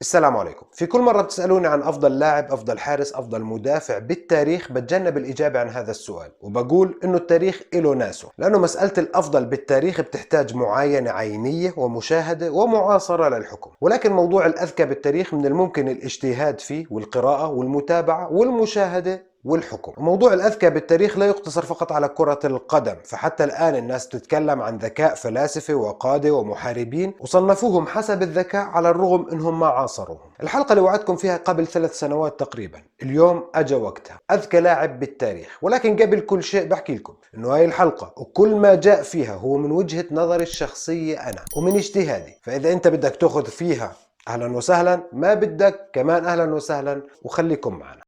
السلام عليكم. في كل مرة بتسألوني عن أفضل لاعب، أفضل حارس، أفضل مدافع بالتاريخ، بتجنب الإجابة عن هذا السؤال وبقول إنه التاريخ إله ناسه، لأنه مسألة الأفضل بالتاريخ بتحتاج معاينة عينية ومشاهدة ومعاصرة للحكم، ولكن موضوع الأذكى بالتاريخ من الممكن الاجتهاد فيه والقراءة والمتابعة والمشاهدة والحكم. موضوع الأذكى بالتاريخ لا يقتصر فقط على كرة القدم، فحتى الآن الناس تتكلم عن ذكاء فلاسفة وقادة ومحاربين وصنفوهم حسب الذكاء على الرغم انهم ما عاصروهم. الحلقة اللي وعدتكم فيها قبل 3 سنوات تقريبا، اليوم اجى وقتها. اذكى لاعب بالتاريخ، ولكن قبل كل شيء بحكي لكم انه هاي الحلقة وكل ما جاء فيها هو من وجهة نظري الشخصية انا ومن اجتهادي، فاذا انت بدك تاخذ فيها اهلا وسهلا، ما بدك كمان اهلا وسهلا، وخليكم معنا.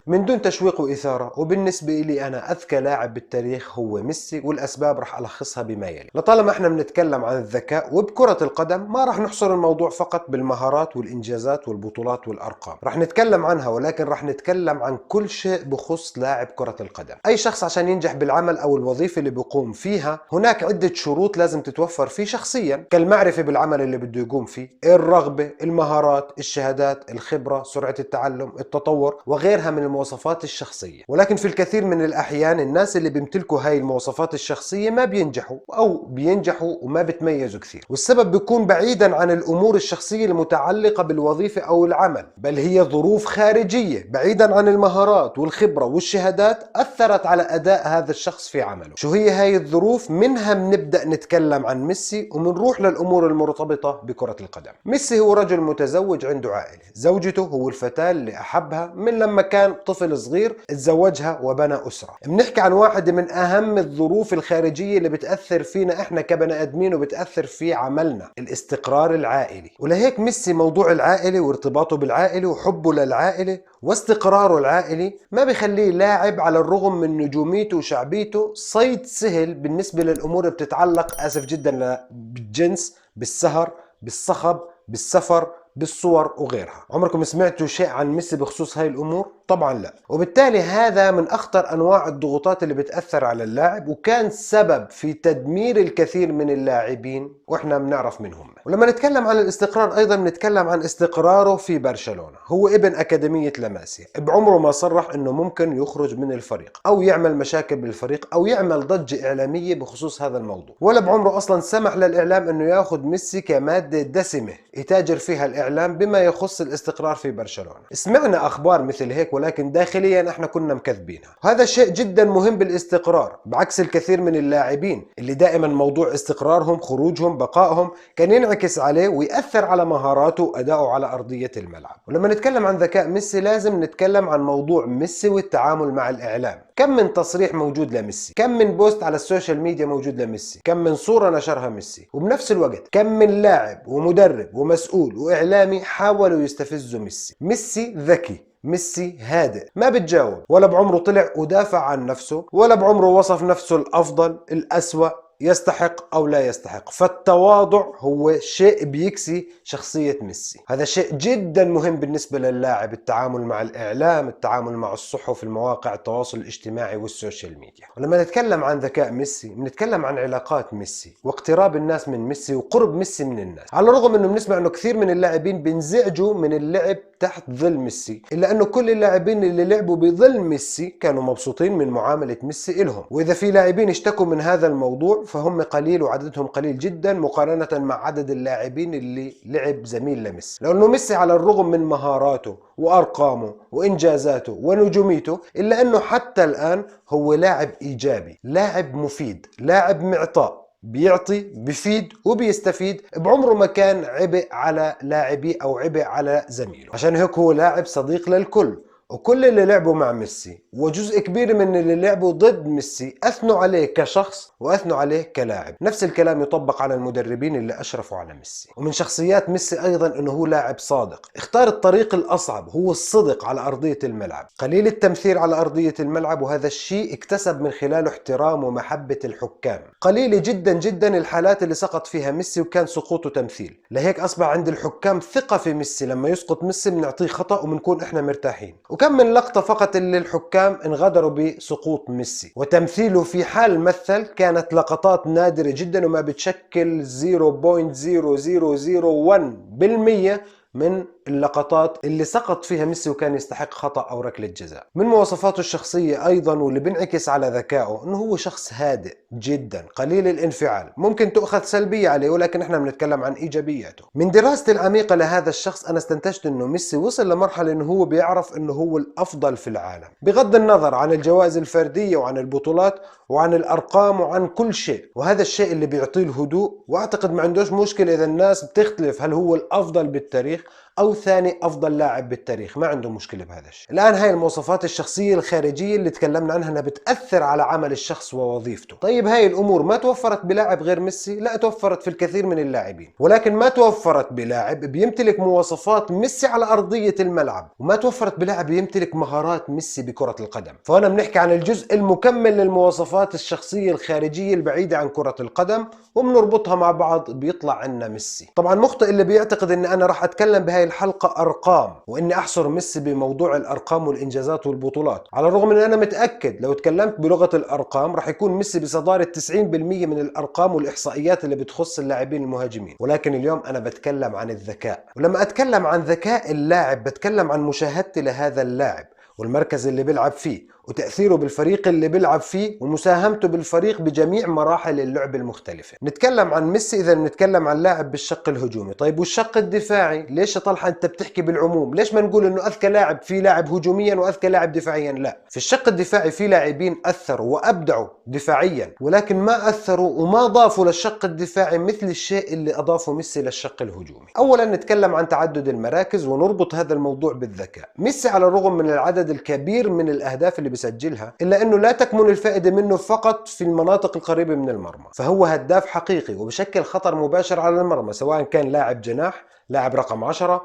من دون تشويق وإثارة، وبالنسبة لي أنا أذكى لاعب بالتاريخ هو ميسي، والأسباب رح ألخصها بما يلي. لطالما احنا بنتكلم عن الذكاء وبكرة القدم، ما رح نحصر الموضوع فقط بالمهارات والإنجازات والبطولات والأرقام، رح نتكلم عنها، ولكن رح نتكلم عن كل شيء بخص لاعب كرة القدم. أي شخص عشان ينجح بالعمل أو الوظيفة اللي بيقوم فيها، هناك عدة شروط لازم تتوفر فيه شخصيا، كالمعرفة بالعمل اللي بده يقوم فيه، الرغبة، المهارات، الشهادات، الخبرة، سرعة التعلم، التطور، وغيرها من المواصفات الشخصية. ولكن في الكثير من الأحيان الناس اللي بيمتلكوا هاي المواصفات الشخصية ما بينجحوا، أو بينجحوا وما بتميزوا كثير، والسبب بيكون بعيدا عن الأمور الشخصية المتعلقة بالوظيفة أو العمل، بل هي ظروف خارجية بعيدا عن المهارات والخبرة والشهادات أثرت على أداء هذا الشخص في عمله. شو هي هاي الظروف؟ منها بنبدأ نتكلم عن ميسي ومنروح للأمور المرتبطة بكرة القدم. ميسي هو رجل متزوج عنده عائلة، زوجته هو الفتاة اللي أحبها من لما كان طفل صغير، تزوجها وبنى أسرة. بنحكي عن واحدة من أهم الظروف الخارجية اللي بتأثر فينا إحنا كبني آدمين وبتأثر في عملنا، الاستقرار العائلي. ولهيك ميسي موضوع العائلة وارتباطه بالعائلة وحبه للعائلة واستقراره العائلي ما بيخليه لاعب، على الرغم من نجوميته وشعبيته، صيد سهل بالنسبة للأمور اللي بتتعلق آسف جدا بالجنس، بالسهر، بالصخب، بالسفر، بالصور وغيرها. عمركم سمعتوا شيء عن ميسي بخصوص هاي الأمور؟ طبعا لا. وبالتالي هذا من أخطر أنواع الضغوطات اللي بتأثر على اللاعب، وكان سبب في تدمير الكثير من اللاعبين وإحنا بنعرف منهم. ولما نتكلم عن الاستقرار أيضا نتكلم عن استقراره في برشلونة. هو ابن أكاديمية لاماسيا، بعمره ما صرح إنه ممكن يخرج من الفريق أو يعمل مشاكل بالفريق أو يعمل ضجة إعلامية بخصوص هذا الموضوع، ولا بعمره أصلا سمح للإعلام إنه ياخذ ميسي كمادة دسمة يتاجر فيها الإعلام بما يخص الاستقرار في برشلونة. سمعنا أخبار مثل هيك، ولكن داخليا احنا كنا مكذبينها. هذا شيء جدا مهم بالاستقرار، بعكس الكثير من اللاعبين اللي دائما موضوع استقرارهم، خروجهم، بقائهم كان ينعكس عليه ويأثر على مهاراته وأدائه على أرضية الملعب. ولما نتكلم عن ذكاء ميسي لازم نتكلم عن موضوع ميسي والتعامل مع الإعلام. كم من تصريح موجود لميسي، كم من بوست على السوشيال ميديا موجود لميسي، كم من صورة نشرها ميسي، وبنفس الوقت كم من لاعب ومدرب ومسؤول وإعلامي حاولوا يستفزوا ميسي. ميسي ذكي، ميسي هادئ، ما بتجاوب، ولا بعمره طلع ودافع عن نفسه، ولا بعمره وصف نفسه الأفضل الأسوأ، يستحق أو لا يستحق. فالتواضع هو شيء بيكسي شخصية ميسي. هذا شيء جدا مهم بالنسبة للاعب، التعامل مع الإعلام، التعامل مع الصحف، المواقع التواصل الاجتماعي والسوشيال ميديا. ولما نتكلم عن ذكاء ميسي بنتكلم عن علاقات ميسي واقتراب الناس من ميسي وقرب ميسي من الناس، على الرغم انه بنسمع انه كثير من اللاعبين بينزعجوا من اللعب تحت ظل ميسي، الا انه كل اللاعبين اللي لعبوا بظل ميسي كانوا مبسوطين من معاملة ميسي إلهم. واذا في لاعبين اشتكوا من هذا الموضوع فهم قليل وعددهم قليل جدا مقارنة مع عدد اللاعبين اللي لعب زميل لميسي. لانه ميسي على الرغم من مهاراته وارقامه وانجازاته ونجوميته، الا انه حتى الان هو لاعب ايجابي، لاعب مفيد، لاعب معطاء، بيعطي، بفيد وبيستفيد. بعمره ما كان عبء على لاعبي او عبء على زميله، عشان هيك هو لاعب صديق للكل. وكل اللي لعبوا مع ميسي وجزء كبير من اللي لعبوا ضد ميسي اثنوا عليه كشخص واثنوا عليه كلاعب. نفس الكلام يطبق على المدربين اللي اشرفوا على ميسي. ومن شخصيات ميسي ايضا انه هو لاعب صادق، اختار الطريق الاصعب، هو الصدق على ارضية الملعب، قليل التمثيل على ارضية الملعب، وهذا الشيء اكتسب من خلاله احترام ومحبة الحكام. قليلة جدا جدا الحالات اللي سقط فيها ميسي وكان سقوطه تمثيل، لهيك اصبح عند الحكام ثقة في ميسي، لما يسقط ميسي بنعطيه خطأ وبنكون احنا مرتاحين. وكم من لقطة فقط اللي الحكام انغدروا بسقوط ميسي، وتمثيله في حال مثل كانت لقطات نادرة جدا وما بتشكل 0.0001% من اللقطات اللي سقط فيها ميسي وكان يستحق خطأ أو ركلة جزاء. من مواصفاته الشخصية أيضا واللي بينعكس على ذكائه إنه هو شخص هادئ جدا قليل الانفعال، ممكن تؤخذ سلبية عليه ولكن احنا بنتكلم عن إيجابياته. من دراستي العميقة لهذا الشخص أنا استنتجت إنه ميسي وصل لمرحلة إنه هو بيعرف إنه هو الأفضل في العالم بغض النظر عن الجوائز الفردية وعن البطولات وعن الأرقام وعن كل شيء، وهذا الشيء اللي بيعطيه الهدوء. وأعتقد ما عندوش مشكلة إذا الناس بتختلف هل هو الأفضل بالتاريخ أو ثاني أفضل لاعب بالتاريخ، ما عنده مشكلة بهذا الشيء. الآن هاي المواصفات الشخصية الخارجية اللي تكلمنا عنها أنها بتأثر على عمل الشخص ووظيفته. طيب هاي الأمور ما توفرت بلاعب غير ميسي؟ لا، توفرت في الكثير من اللاعبين، ولكن ما توفرت بلاعب بيمتلك مواصفات ميسي على أرضية الملعب، وما توفرت بلاعب بيمتلك مهارات ميسي بكرة القدم. فأنا بنحكي عن الجزء المكمل للمواصفات الشخصية الخارجية البعيدة عن كرة القدم وبنربطها مع بعض بيطلع عنا ميسي. طبعا مخطئ اللي بيعتقد ان انا راح اتكلم بهاي الحلقة ارقام واني احصر ميسي بموضوع الارقام والانجازات والبطولات، على الرغم ان انا متأكد لو تكلمت بلغة الارقام راح يكون ميسي بصدارة 90% من الارقام والاحصائيات اللي بتخص اللاعبين المهاجمين. ولكن اليوم انا بتكلم عن الذكاء، ولما اتكلم عن ذكاء اللاعب بتكلم عن مشاهدتي لهذا اللاعب والمركز اللي بيلعب فيه وتأثيره بالفريق اللي بيلعب فيه ومساهمته بالفريق بجميع مراحل اللعب المختلفة. نتكلم عن ميسي إذا نتكلم عن لاعب بالشق الهجومي. طيب والشق الدفاعي؟ ليش يا طلحة أنت بتحكي بالعموم؟ ليش ما نقول إنه أذكى لاعب في لاعب هجوميا وأذكى لاعب دفاعيا؟ لا، في الشق الدفاعي في لاعبين أثروا وأبدعوا دفاعيا ولكن ما أثروا وما ضافوا للشق الدفاعي مثل الشيء اللي أضافه ميسي للشق الهجومي. أولا نتكلم عن تعدد المراكز ونربط هذا الموضوع بالذكاء. ميسي على الرغم من العدد الكبير من الأهداف اللي بيسجلها إلا أنه لا تكمن الفائدة منه فقط في المناطق القريبة من المرمى، فهو هداف حقيقي وبشكل خطر مباشر على المرمى، سواء كان لاعب جناح، لاعب رقم 10،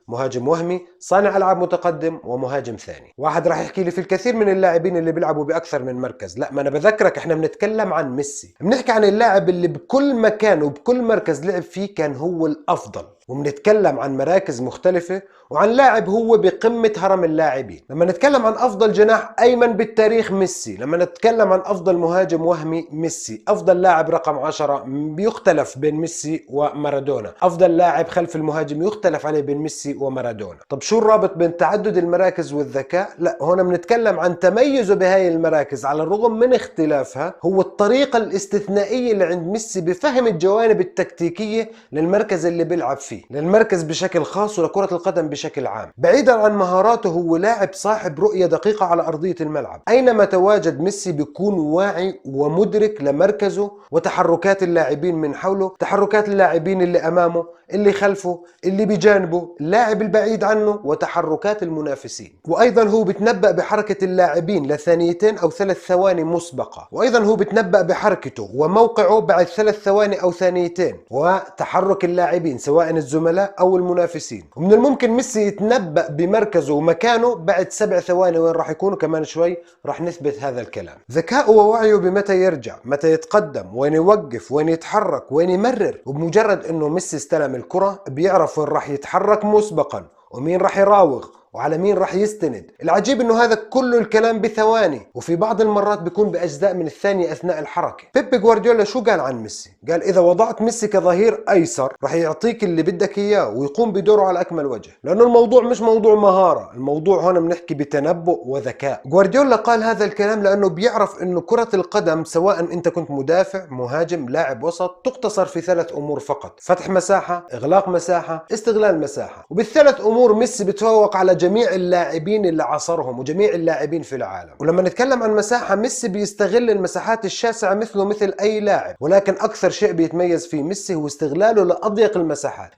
مهاجم وهمي، صانع ألعاب متقدم ومهاجم ثاني. واحد راح يحكي لي في الكثير من اللاعبين اللي بيلعبوا بأكثر من مركز. لا، ما أنا بذكرك احنا بنتكلم عن ميسي، بنحكي عن اللاعب اللي بكل مكان وبكل مركز لعب فيه كان هو الأفضل، وبنتكلم عن مراكز مختلفة وعن لاعب هو بقمة هرم اللاعبين. لما نتكلم عن أفضل جناح أيمن بالتاريخ ميسي، لما نتكلم عن أفضل مهاجم وهمي ميسي، أفضل لاعب رقم 10 بيختلف بين ميسي ومارادونا، أفضل لاعب خلف المهاجم يختلف عليه بين ميسي ومارادونا. طب شو الرابط بين تعدد المراكز والذكاء؟ لا، هنا بنتكلم عن تميزه بهاي المراكز على الرغم من اختلافها، هو الطريقة الاستثنائية اللي عند ميسي بفهم الجوانب التكتيكية للمركز اللي بيلعب فيه، للمركز بشكل خاص ولكرة القدم بشكل عام. بعيدا عن مهاراته هو لاعب صاحب رؤية دقيقة على أرضية الملعب، أينما تواجد ميسي بيكون واعي ومدرك لمركزه وتحركات اللاعبين من حوله، تحركات اللاعبين اللي أمامه، اللي خلفه، اللي بجانبه، اللاعب البعيد عنه، وتحركات المنافسين. وأيضا هو بتنبأ بحركة اللاعبين لثانيتين أو 3 ثواني مسبقة، وأيضا هو بتنبأ بحركته وموقعه بعد 3 ثواني أو ثانيتين، وتحرك اللاعبين سواء الزملاء أو المنافسين. ومن الممكن ميسي يتنبأ بمركزه ومكانه بعد 7 ثواني وين راح يكون، كمان شوي راح نثبت هذا الكلام. ذكاؤه ووعيه بمتى يرجع، متى يتقدم، وين يوقف، وين يتحرك، وين يمرر. وبمجرد انه ميسي استلم الكرة بيعرف وين راح يتحرك مسبقا ومين راح يراوغ وعلى مين راح يستند. العجيب انه هذا كله الكلام بثواني، وفي بعض المرات بيكون باجزاء من الثانية اثناء الحركة. بيب جوارديولا شو قال عن ميسي؟ قال اذا وضعت ميسي كظهير ايسر راح يعطيك اللي بدك اياه ويقوم بدوره على اكمل وجه، لانه الموضوع مش موضوع مهارة، الموضوع هون بنحكي بتنبؤ وذكاء. جوارديولا قال هذا الكلام لانه بيعرف انه كرة القدم سواء انت كنت مدافع، مهاجم، لاعب وسط، تقتصر في 3 امور فقط: فتح مساحة، اغلاق مساحة، استغلال مساحة. وبال3 امور ميسي بتفوق على جميع اللاعبين اللي عصرهم وجميع اللاعبين في العالم. ولما نتكلم عن مساحة، ميسي بيستغل المساحات الشاسعة مثل أي لاعب، ولكن أكثر شيء بيتميز فيه ميسي هو استغلاله لأضيق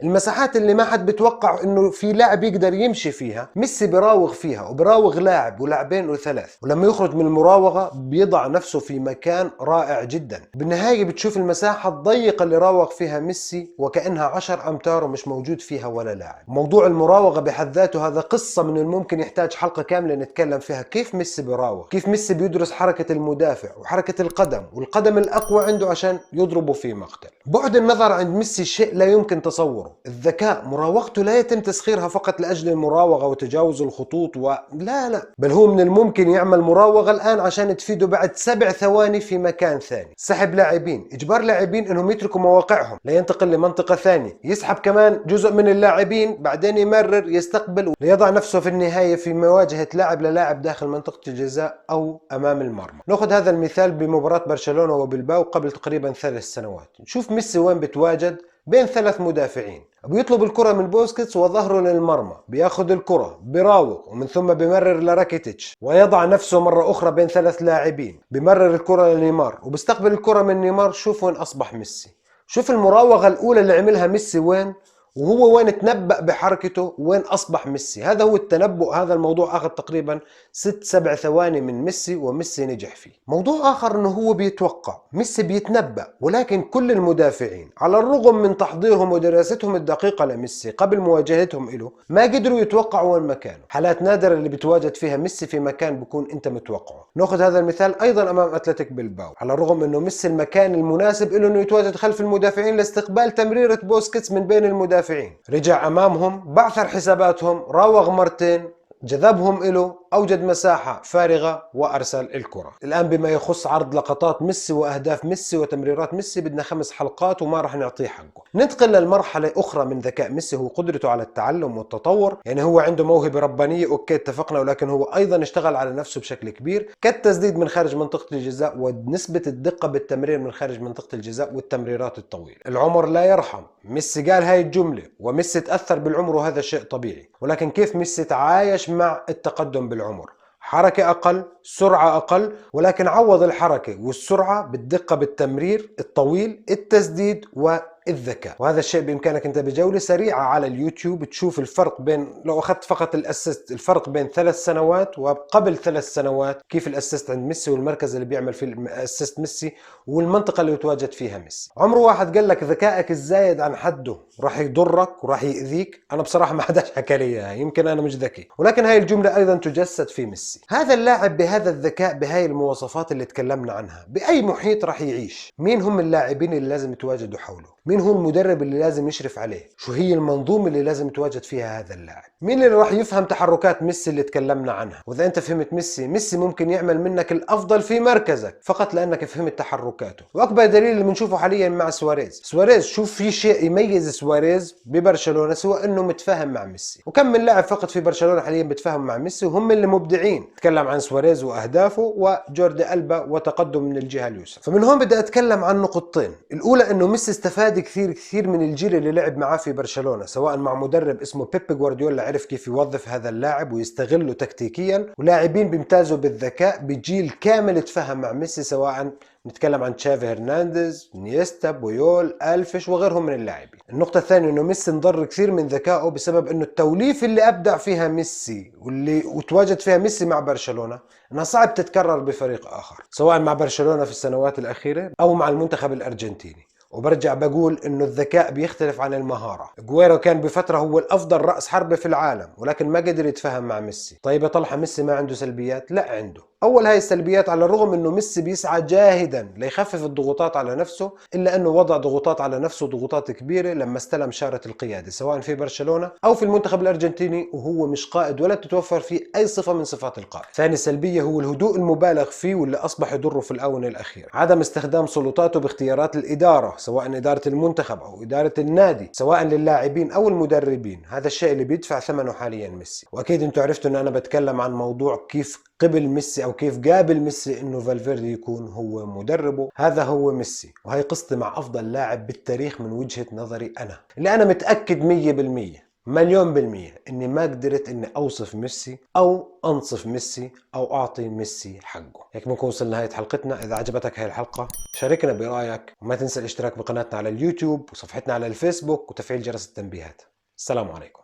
المساحات اللي ما حد بتوقع إنه في لاعب يقدر يمشي فيها. ميسي بيراوغ فيها وبراوغ لاعب ولاعبين وثلاث، ولما يخرج من المراوغة بيضع نفسه في مكان رائع جدا. بالنهاية بتشوف المساحة الضيقة اللي راوغ فيها ميسي وكأنها 10 أمتار ومش موجود فيها ولا لاعب. موضوع المراوغة بحد ذاته هذا قصة من الممكن يحتاج حلقة كاملة نتكلم فيها، كيف ميسي بيراوغ، كيف ميسي بيدرس حركة المدافع وحركة القدم والقدم الأقوى عنده عشان يضربوا فيها. في مقتل. بعد النظر عند ميسي شيء لا يمكن تصوره. الذكاء مراوغته لا يتم تسخيرها فقط لأجل المراوغة وتجاوز الخطوط لا بل هو من الممكن يعمل مراوغة الآن عشان تفيده بعد 7 ثواني في مكان ثاني. سحب لاعبين، إجبار لاعبين أنهم يتركوا مواقعهم لينتقل لمنطقة ثانية، يسحب كمان جزء من اللاعبين، بعدين يمرر يستقبل ليضع نفسه في النهاية في مواجهة لاعب للاعب داخل منطقة الجزاء أو أمام المرمى. نأخذ هذا المثال بمباراة برشلونة وبلباو قبل تقريبا 3 سنوات. نشوف ميسي وين بتواجد بين 3 مدافعين، بيطلب الكرة من بوسكيتس وظهره للمرمى، بياخذ الكرة بيراوغ ومن ثم بمرر لراكيتيتش ويضع نفسه مرة أخرى بين 3 لاعبين، بمرر الكرة لنيمار وبيستقبل الكرة من نيمار. شوف وين أصبح ميسي، شوف المراوغة الأولى اللي عملها ميسي وين، وهو وين تنبأ بحركته، وين أصبح ميسي. هذا هو التنبؤ. هذا الموضوع أخذ تقريبا 6-7 ثواني من ميسي وميسي نجح فيه. موضوع آخر أنه هو بيتوقع، ميسي بيتنبأ، ولكن كل المدافعين على الرغم من تحضيرهم ودراستهم الدقيقة لميسي قبل مواجهتهم له ما قدروا يتوقعوا وين مكانه. حالات نادرة اللي بتواجد فيها ميسي في مكان بكون أنت متوقعه. نأخذ هذا المثال أيضا أمام أتلتيك بلباو، على الرغم أنه ميسي المكان المناسب له أنه يتواجد خلف المدافعين لاستقبال تمريرة بوسكيتس من بين المدافعين، رجع أمامهم، بعثر حساباتهم، راوغ مرتين، جذبهم له، أوجد مساحة فارغة وأرسل الكرة. الآن بما يخص عرض لقطات ميسي وأهداف ميسي وتمريرات ميسي بدنا 5 حلقات وما راح نعطيه حقه. ننتقل للمرحلة أخرى من ذكاء ميسي، هو قدرته على التعلم والتطور. يعني هو عنده موهبة ربانية أوكي اتفقنا، ولكن هو أيضا اشتغل على نفسه بشكل كبير، كالتسديد من خارج منطقة الجزاء ونسبة الدقة بالتمرير من خارج منطقة الجزاء والتمريرات الطويلة. العمر لا يرحم. ميسي قال هاي الجملة وميسي تأثر بالعمر وهذا شيء طبيعي، ولكن كيف ميسي تعايش مع التقدم بالعمر؟ حركة أقل، سرعة أقل، ولكن عوض الحركة والسرعة بالدقة بالتمرير الطويل، التسديد والذكاء. وهذا الشيء بإمكانك أنت بجولة سريعة على اليوتيوب تشوف الفرق بين، لو أخذت فقط الأسيست، الفرق بين 3 سنوات وقبل 3 سنوات، كيف الأسيست عند ميسي والمركز اللي بيعمل فيه الأسيست ميسي والمنطقة اللي يتواجد فيها ميسي. عمره واحد قال لك ذكائك الزايد عن حده راح يضرك وراح يأذيك؟ أنا بصراحة ما حداش حكى لي إياها، يمكن أنا مش ذكي، ولكن هاي الجملة أيضا تجسد في ميسي. هذا اللاعب بهذا الذكاء بهاي المواصفات اللي تكلمنا عنها بأي محيط راح يعيش. مين هم اللاعبين اللي لازم يتواجدوا حوله؟ مين هو المدرب اللي لازم يشرف عليه؟ شو هي المنظومة اللي لازم يتواجد فيها هذا اللاعب؟ مين اللي راح يفهم تحركات ميسي اللي تكلمنا عنها؟ وإذا أنت فهمت ميسي، ميسي ممكن يعمل منك الأفضل في مركزك فقط لأنك فهمت تحركاته. وأكبر دليل اللي بنشوفه حاليا مع سواريز شوف في شيء يميز سواريز ببرشلونة سوى أنه متفاهم مع ميسي. وكم من لاعب فقط في برشلونة حاليا بتفاهم مع ميسي وهم اللي مبدعين. تكلم عن سواريز وأهدافه وجوردي ألبا وتقدم من الجهة اليسرى. فمن هون بدي أتكلم عن نقطتين. الأولى أنه ميسي استفاد كثير من الجيل اللي لعب معاه في برشلونة، سواء مع مدرب اسمه بيب جوارديولا عرف كيف يوظف هذا اللاعب ويستغله تكتيكيا، ولاعبين بيمتازوا بالذكاء بجيل كامل تفهم مع ميسي، سواء نتكلم عن تشافي هرنانديز، نيستا، بويول، ألفش وغيرهم من اللاعبين. النقطة الثانية انه ميسي انضر كثير من ذكائه بسبب انه التوليف اللي ابدع فيها ميسي واللي وتواجد فيها ميسي مع برشلونة انها صعب تتكرر بفريق اخر، سواء مع برشلونة في السنوات الاخيرة او مع المنتخب الارجنتيني. وبرجع بقول انه الذكاء بيختلف عن المهارة. جويرو كان بفترة هو الافضل رأس حربة في العالم ولكن ما قدر يتفاهم مع ميسي. طيب يا طلحة ميسي ما عنده سلبيات؟ لا عنده. اول هاي السلبيات، على الرغم انه ميسي بيسعى جاهدا ليخفف الضغوطات على نفسه، الا انه وضع ضغوطات على نفسه، ضغوطات كبيرة لما استلم شارة القيادة سواء في برشلونة او في المنتخب الارجنتيني وهو مش قائد ولا تتوفر فيه اي صفة من صفات القائد. ثاني سلبية هو الهدوء المبالغ فيه واللي اصبح يضره في الاونة الاخيرة. عدم استخدام سلطاته باختيارات الادارة، سواء ادارة المنتخب او ادارة النادي، سواء للاعبين او المدربين. هذا الشيء اللي بيدفع ثمنه حاليا ميسي. واكيد انتم عرفتوا ان انا بتكلم عن موضوع كيف قبل ميسي او كيف قابل ميسي انه فالفيردي يكون هو مدربه. هذا هو ميسي، وهي قصتي مع افضل لاعب بالتاريخ من وجهة نظري انا، اللي انا متأكد 100% مليون بالمية اني ما قدرت اني اوصف ميسي او انصف ميسي او اعطي ميسي حقه. هيك بنكون وصلنا لنهاية حلقتنا. اذا عجبتك هاي الحلقة شاركنا برأيك، وما تنسى الاشتراك بقناتنا على اليوتيوب وصفحتنا على الفيسبوك وتفعيل جرس التنبيهات. السلام عليكم.